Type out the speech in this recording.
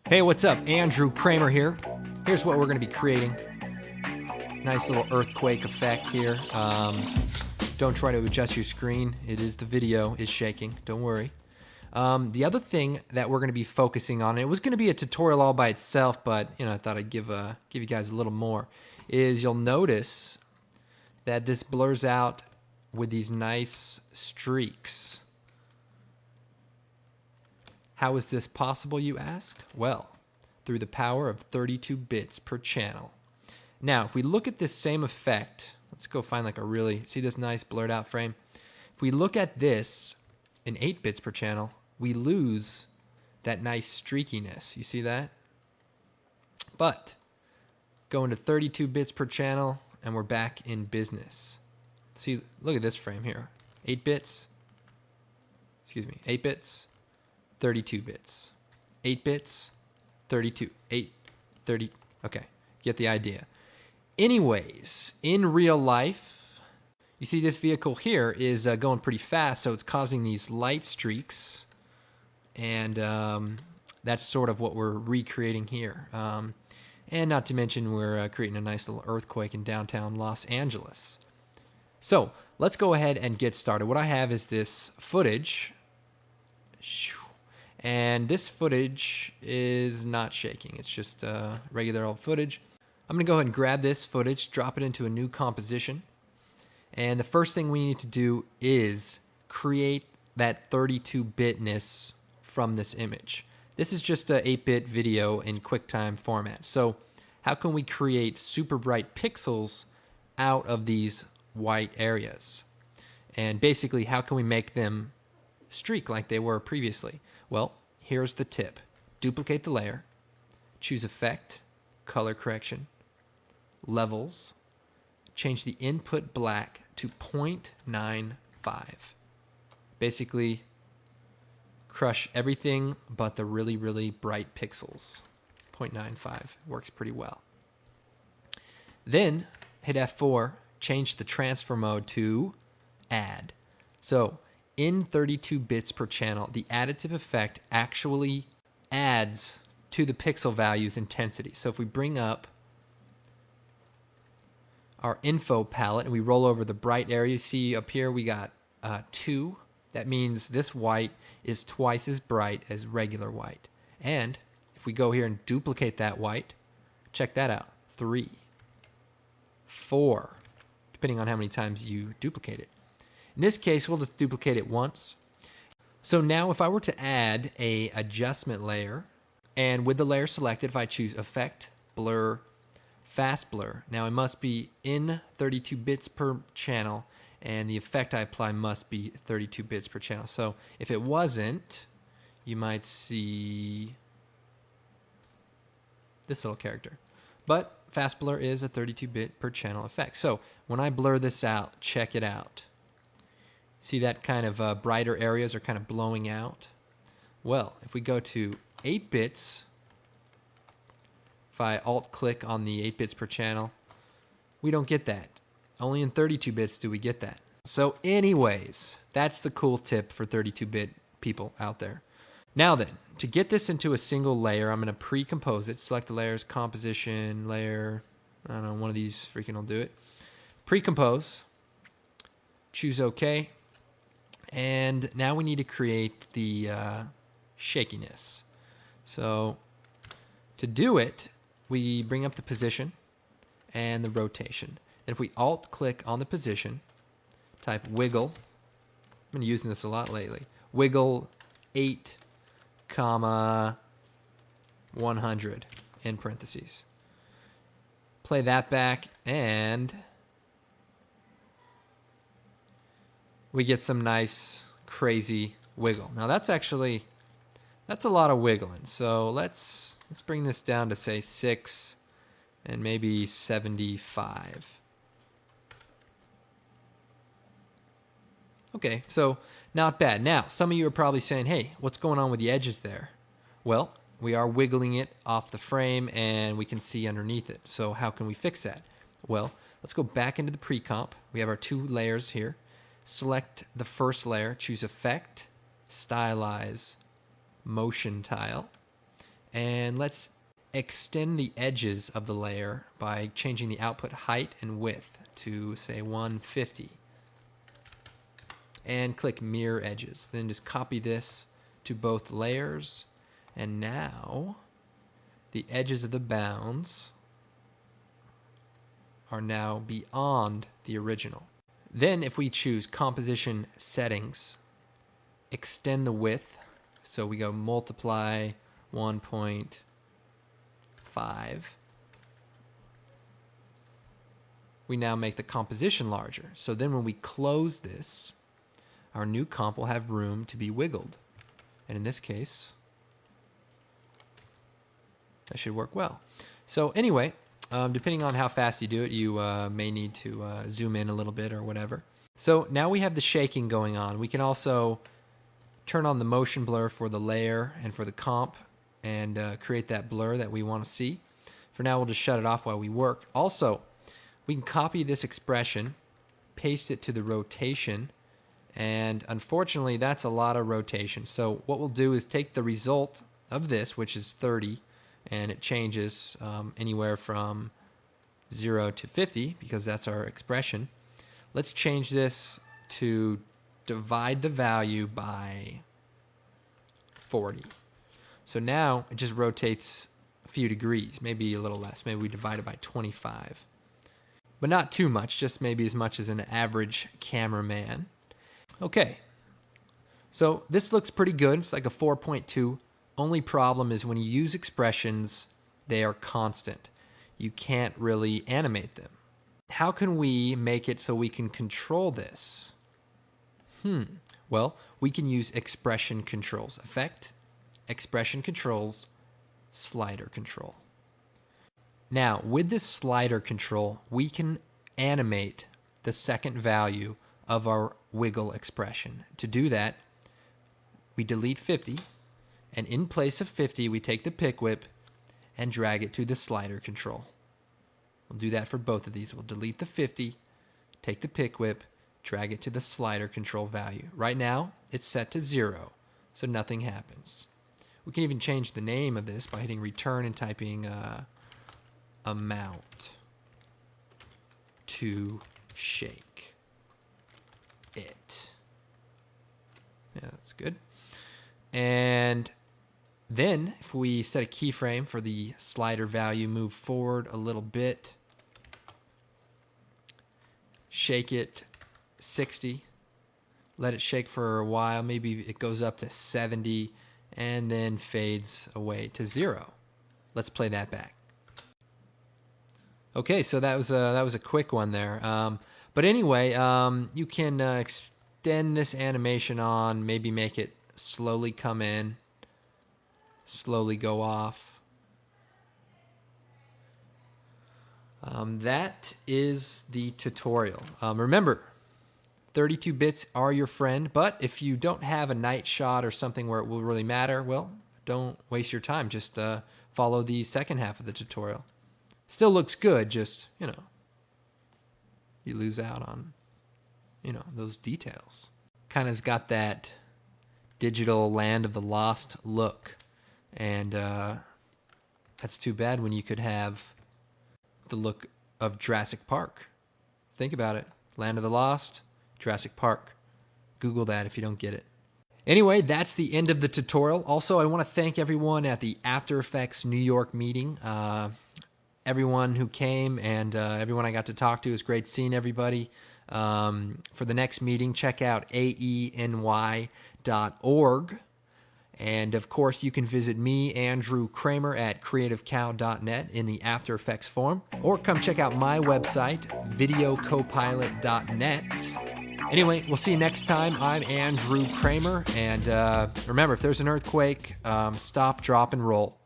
Hey, what's up? Andrew Kramer here. Here's what we're going to be creating. Nice little earthquake effect here. Don't try to adjust your screen. It is the video is shaking. Don't worry. The other thing that we're going to be focusing on, and it was going to be a tutorial all by itself, but I thought I'd give you guys a little more, is you'll notice that this blurs out with these nice streaks. How is this possible, you ask? Well, through the power of 32 bits per channel. Now, if we look at this same effect, let's go find like a really, see this nice blurred out frame? If we look at this in 8 bits per channel, we lose that nice streakiness. You see that? But go into 32 bits per channel and we're back in business. See, look at this frame here. 8 bits, 8 bits, 32 bits. 8 bits, 32. 8, 30. Okay, get the idea. Anyways, in real life, you see this vehicle here is going pretty fast, so it's causing these light streaks. And that's sort of what we're recreating here. And not to mention, we're creating a nice little earthquake in downtown Los Angeles. So let's go ahead and get started. What I have is this footage. And this footage is not shaking. It's just regular old footage. I'm going to go ahead and grab this footage, drop it into a new composition. And the first thing we need to do is create that 32-bitness from this image. This is just an 8-bit video in QuickTime format. So how can we create super bright pixels out of these white areas? And basically, how can we make them streak like they were previously? Well, here's the tip. Duplicate the layer, choose Effect, Color Correction, Levels, change the input black to 0.95. Basically, crush everything but the really, really bright pixels. 0.95 works pretty well. Then hit F4, change the transfer mode to Add. So in 32 bits per channel, the additive effect actually adds to the pixel value's intensity. So if we bring up our info palette and we roll over the bright area, you see up here we got 2. That means this white is twice as bright as regular white. And if we go here and duplicate that white, check that out. 3, 4, depending on how many times you duplicate it. In this case, we'll just duplicate it once. So now if I were to add a adjustment layer, and with the layer selected, if I choose Effect, Blur, Fast Blur, now it must be in 32 bits per channel, and the effect I apply must be 32 bits per channel. So if it wasn't, you might see this little character. But Fast Blur is a 32-bit per channel effect. So when I blur this out, check it out. See that kind of brighter areas are kind of blowing out? Well, if we go to 8 bits, if I alt-click on the 8 bits per channel, we don't get that. Only in 32 bits do we get that. So anyways, that's the cool tip for 32-bit people out there. Now then, to get this into a single layer, I'm going to pre-compose it. Select the layers, composition, layer. I don't know, one of these freaking will do it. Pre-compose. Choose OK. And now we need to create the shakiness. So to do it, we bring up the position and the rotation. And if we alt-click on the position, type wiggle. I've been using this a lot lately. Wiggle 8, 100 in parentheses. Play that back, and we get some nice, crazy wiggle. Now that's a lot of wiggling. So let's bring this down to say 6 and maybe 75. Okay, so not bad. Now, some of you are probably saying, hey, what's going on with the edges there? Well, we are wiggling it off the frame and we can see underneath it. So how can we fix that? Well, let's go back into the pre-comp. We have our 2 layers here. Select the first layer, choose Effect, Stylize, Motion Tile. And let's extend the edges of the layer by changing the output height and width to, say, 150. And click Mirror Edges. Then just copy this to both layers. And now the edges of the bounds are now beyond the original. Then if we choose Composition Settings, extend the width. So we go multiply 1.5. We now make the composition larger. So then when we close this, our new comp will have room to be wiggled. And in this case, that should work well. So anyway, depending on how fast you do it, you may need to zoom in a little bit or whatever. So now we have the shaking going on. We can also turn on the motion blur for the layer and for the comp and create that blur that we want to see. For now, we'll just shut it off while we work. Also, we can copy this expression, paste it to the rotation, and unfortunately, that's a lot of rotation. So what we'll do is take the result of this, which is 30, and it changes anywhere from 0 to 50 because that's our expression. Let's change this to divide the value by 40. So now it just rotates a few degrees, maybe a little less. Maybe we divide it by 25. But not too much, just maybe as much as an average cameraman. Okay, so this looks pretty good. It's like a 4.2. Only problem is when you use expressions, they are constant. You can't really animate them. How can we make it so we can control this? Well, we can use expression controls. Effect, expression controls, slider control. Now, with this slider control, we can animate the second value of our wiggle expression. To do that, we delete 50, and in place of 50, we take the pick whip and drag it to the slider control. We'll do that for both of these. We'll delete the 50, take the pick whip, drag it to the slider control value. Right now, it's set to 0, so nothing happens. We can even change the name of this by hitting return and typing amount to shake it. Yeah, that's good. And then if we set a keyframe for the slider value, move forward a little bit, shake it 60, let it shake for a while, maybe it goes up to 70 and then fades away to 0. Let's play that back. Okay, so that was a quick one there. But anyway, you can extend this animation on, maybe make it slowly come in, slowly go off. That is the tutorial. Remember, 32 bits are your friend, but if you don't have a night shot or something where it will really matter, well, don't waste your time. Just follow the second half of the tutorial. Still looks good, just, you lose out on, those details. Kind of's got that digital Land of the Lost look. And that's too bad when you could have the look of Jurassic Park. Think about it. Land of the Lost, Jurassic Park. Google that if you don't get it. Anyway, that's the end of the tutorial. Also, I want to thank everyone at the After Effects New York meeting. Everyone who came and everyone I got to talk to. It was great seeing everybody. For the next meeting, check out aeny.org. And of course, you can visit me, Andrew Kramer, at creativecow.net in the After Effects forum, or come check out my website, videocopilot.net. Anyway, we'll see you next time. I'm Andrew Kramer, and remember, if there's an earthquake, stop, drop, and roll.